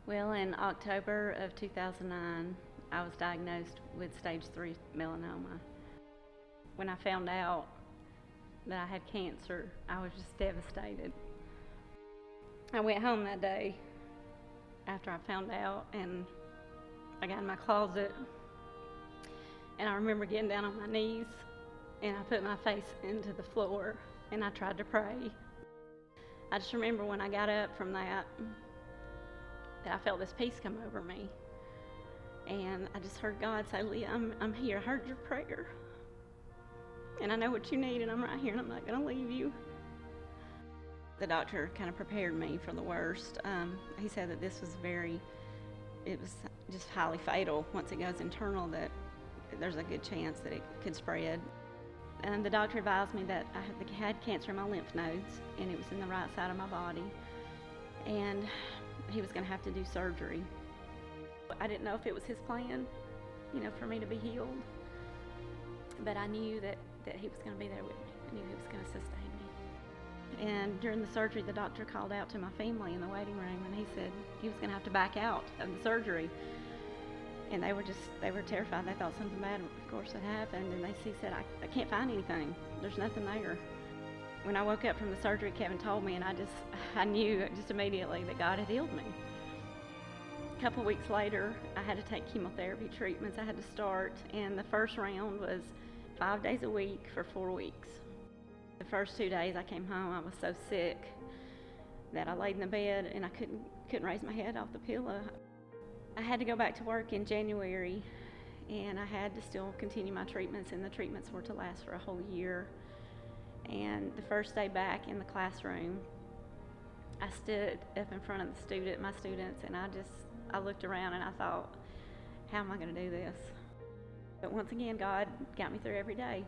Well, in October of 2009, I was diagnosed with stage 3 melanoma. When I found out that I had cancer, I was just devastated. I went home that day after I found out, and I got in my closet, and I remember getting down on my knees, and I put my face into the floor, and I tried to pray. I just remember when I got up from that I felt this peace come over me. And I just heard God say, Leah, I'm here. I heard your prayer. And I know what you need, and I'm right here, and I'm not going to leave you. The doctor kind of prepared me for the worst. He said that this was it was just highly fatal. Once it goes internal, that there's a good chance that it could spread. And the doctor advised me that I had cancer in my lymph nodes, and it was in the right side of my body. And he was going to have to do surgery. I didn't know if it was his plan, for me to be healed. But I knew that he was going to be there with me. I knew he was going to sustain me. And during the surgery, the doctor called out to my family in the waiting room, and he said he was going to have to back out of the surgery. And they were terrified. They thought something bad, of course, had happened. And he said, I can't find anything. There's nothing there. When I woke up from the surgery, Kevin told me, and I knew just immediately that God had healed me. A couple of weeks later, I had to take chemotherapy treatments. I had to start, and the first round was 5 days a week for 4 weeks. The first 2 days I came home, I was so sick that I laid in the bed and I couldn't raise my head off the pillow. I had to go back to work in January, and I had to still continue my treatments, and the treatments were to last for a whole year. And the first day back in the classroom, I stood up in front of my students, and I looked around and I thought, how am I going to do this? But once again, God got me through every day.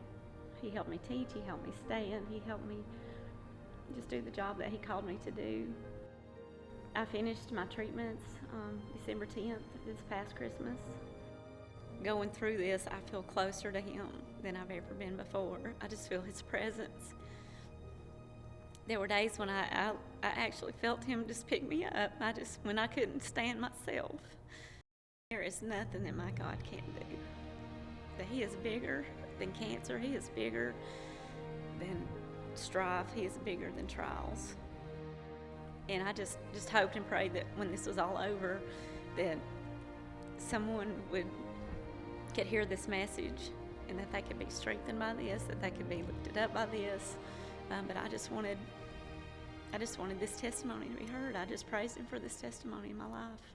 He helped me teach, He helped me stand, He helped me just do the job that He called me to do. I finished my treatments December 10th, this past Christmas. Going through this, I feel closer to Him than I've ever been before. I just feel His presence. There were days when I actually felt Him just pick me up. When I couldn't stand myself. There is nothing that my God can't do. That He is bigger than cancer. He is bigger than strife. He is bigger than trials. And I just hoped and prayed that when this was all over, that someone could hear this message, and that they could be strengthened by this, that they could be lifted up by this. But I just wanted this testimony to be heard. I just praised Him for this testimony in my life.